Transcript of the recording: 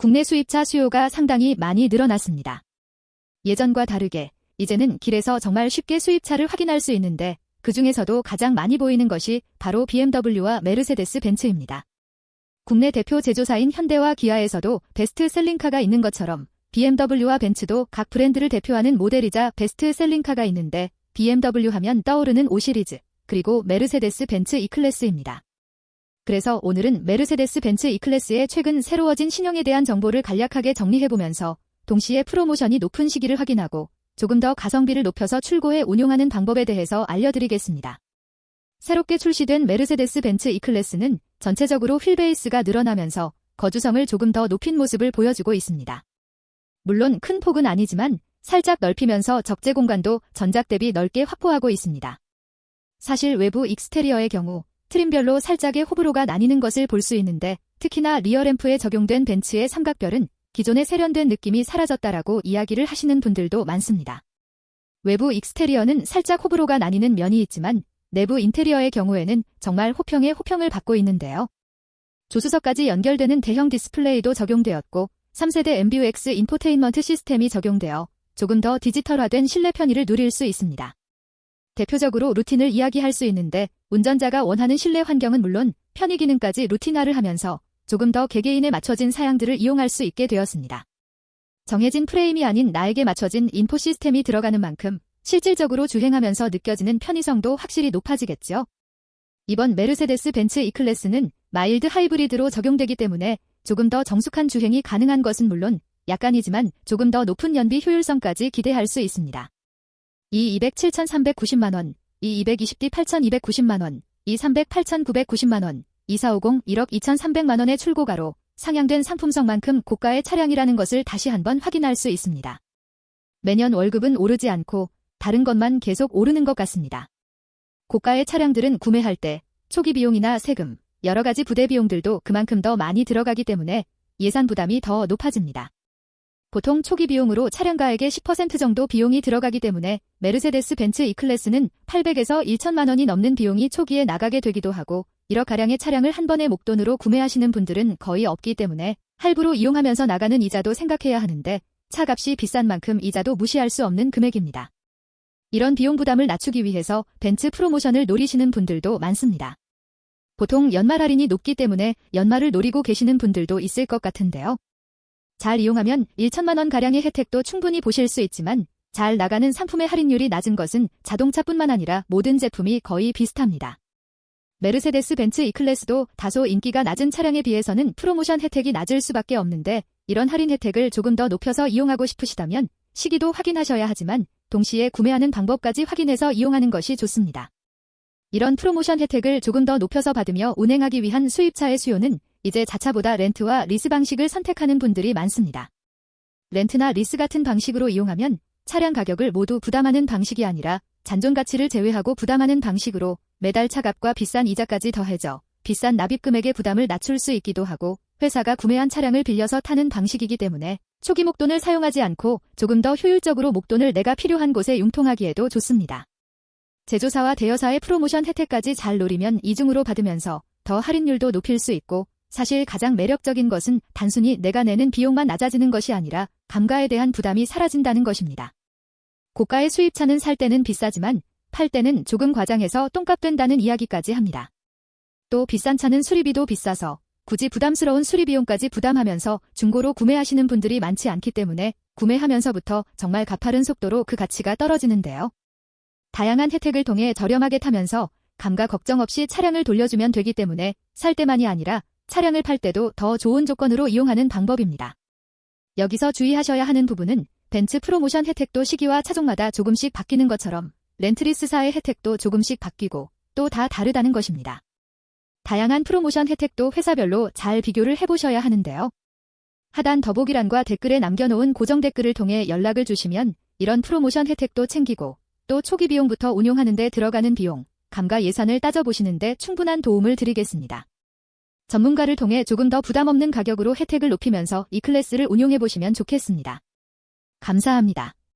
국내 수입차 수요가 상당히 많이 늘어났습니다. 예전과 다르게 이제는 길에서 정말 쉽게 수입차를 확인할 수 있는데 그 중에서도 가장 많이 보이는 것이 바로 BMW와 메르세데스 벤츠입니다. 국내 대표 제조사인 현대와 기아에서도 베스트셀링카가 있는 것처럼 BMW와 벤츠도 각 브랜드를 대표하는 모델이자 베스트셀링카가 있는데 BMW 하면 떠오르는 5 시리즈, 그리고 메르세데스 벤츠 E클래스입니다. 그래서 오늘은 메르세데스 벤츠 E클래스의 최근 새로워진 신형에 대한 정보를 간략하게 정리해보면서 동시에 프로모션이 높은 시기를 확인하고 조금 더 가성비를 높여서 출고해 운용하는 방법에 대해서 알려드리겠습니다. 새롭게 출시된 메르세데스 벤츠 E클래스는 전체적으로 휠베이스가 늘어나면서 거주성을 조금 더 높인 모습을 보여주고 있습니다. 물론 큰 폭은 아니지만 살짝 넓히면서 적재 공간도 전작 대비 넓게 확보하고 있습니다. 사실 외부 익스테리어의 경우 트림별로 살짝의 호불호가 나뉘는 것을 볼 수 있는데 특히나 리어램프에 적용된 벤츠의 삼각별은 기존의 세련된 느낌이 사라졌다라고 이야기를 하시는 분들도 많습니다. 외부 익스테리어는 살짝 호불호가 나뉘는 면이 있지만 내부 인테리어의 경우에는 정말 호평에 호평을 받고 있는데요. 조수석까지 연결되는 대형 디스플레이도 적용되었고 3세대 MBUX 인포테인먼트 시스템이 적용되어 조금 더 디지털화된 실내 편의를 누릴 수 있습니다. 대표적으로 루틴을 이야기할 수 있는데 운전자가 원하는 실내 환경은 물론 편의 기능까지 루틴화를 하면서 조금 더 개개인에 맞춰진 사양들을 이용할 수 있게 되었습니다. 정해진 프레임이 아닌 나에게 맞춰진 인포 시스템이 들어가는 만큼 실질적으로 주행하면서 느껴지는 편의성도 확실히 높아지겠죠. 이번 메르세데스 벤츠 E클래스는 마일드 하이브리드로 적용되기 때문에 조금 더 정숙한 주행이 가능한 것은 물론 약간이지만 조금 더 높은 연비 효율성까지 기대할 수 있습니다. E200 7,390만원, E220D 8,290만원, E300 8,990만원, E450 1억 2,300만원의 출고가로 상향된 상품성만큼 고가의 차량이라는 것을 다시 한번 확인할 수 있습니다. 매년 월급은 오르지 않고 다른 것만 계속 오르는 것 같습니다. 고가의 차량들은 구매할 때 초기 비용이나 세금, 여러 가지 부대 비용들도 그만큼 더 많이 들어가기 때문에 예산 부담이 더 높아집니다. 보통 초기 비용으로 차량가액의 10% 정도 비용이 들어가기 때문에 메르세데스 벤츠 E클래스는 800에서 1천만 원이 넘는 비용이 초기에 나가게 되기도 하고 1억가량의 차량을 한 번에 목돈으로 구매하시는 분들은 거의 없기 때문에 할부로 이용하면서 나가는 이자도 생각해야 하는데 차값이 비싼 만큼 이자도 무시할 수 없는 금액입니다. 이런 비용 부담을 낮추기 위해서 벤츠 프로모션을 노리시는 분들도 많습니다. 보통 연말 할인이 높기 때문에 연말을 노리고 계시는 분들도 있을 것 같은데요. 잘 이용하면 1천만 원가량의 혜택도 충분히 보실 수 있지만 잘 나가는 상품의 할인율이 낮은 것은 자동차뿐만 아니라 모든 제품이 거의 비슷합니다. 메르세데스 벤츠 E클래스도 다소 인기가 낮은 차량에 비해서는 프로모션 혜택이 낮을 수밖에 없는데 이런 할인 혜택을 조금 더 높여서 이용하고 싶으시다면 시기도 확인하셔야 하지만 동시에 구매하는 방법까지 확인해서 이용하는 것이 좋습니다. 이런 프로모션 혜택을 조금 더 높여서 받으며 운행하기 위한 수입차의 수요는 이제 자차보다 렌트와 리스 방식을 선택하는 분들이 많습니다. 렌트나 리스 같은 방식으로 이용하면 차량 가격을 모두 부담하는 방식이 아니라 잔존 가치를 제외하고 부담하는 방식으로 매달 차값과 비싼 이자까지 더해져 비싼 납입 금액의 부담을 낮출 수 있기도 하고 회사가 구매한 차량을 빌려서 타는 방식이기 때문에 초기 목돈을 사용하지 않고 조금 더 효율적으로 목돈을 내가 필요한 곳에 융통하기에도 좋습니다. 제조사와 대여사의 프로모션 혜택까지 잘 노리면 이중으로 받으면서 더 할인율도 높일 수 있고 사실 가장 매력적인 것은 단순히 내가 내는 비용만 낮아지는 것이 아니라 감가에 대한 부담이 사라진다는 것입니다. 고가의 수입차는 살 때는 비싸지만 팔 때는 조금 과장해서 똥값 된다는 이야기까지 합니다. 또 비싼 차는 수리비도 비싸서 굳이 부담스러운 수리비용까지 부담하면서 중고로 구매하시는 분들이 많지 않기 때문에 구매하면서부터 정말 가파른 속도로 그 가치가 떨어지는데요. 다양한 혜택을 통해 저렴하게 타면서 감가 걱정 없이 차량을 돌려주면 되기 때문에 살 때만이 아니라 차량을 팔 때도 더 좋은 조건으로 이용하는 방법입니다. 여기서 주의하셔야 하는 부분은 벤츠 프로모션 혜택도 시기와 차종마다 조금씩 바뀌는 것처럼 렌트리스사의 혜택도 조금씩 바뀌고 또 다 다르다는 것입니다. 다양한 프로모션 혜택도 회사별로 잘 비교를 해보셔야 하는데요. 하단 더보기란과 댓글에 남겨놓은 고정 댓글을 통해 연락을 주시면 이런 프로모션 혜택도 챙기고 또 초기 비용부터 운용하는 데 들어가는 비용, 감가 예산을 따져보시는데 충분한 도움을 드리겠습니다. 전문가를 통해 조금 더 부담 없는 가격으로 혜택을 높이면서 E클래스를 운용해보시면 좋겠습니다. 감사합니다.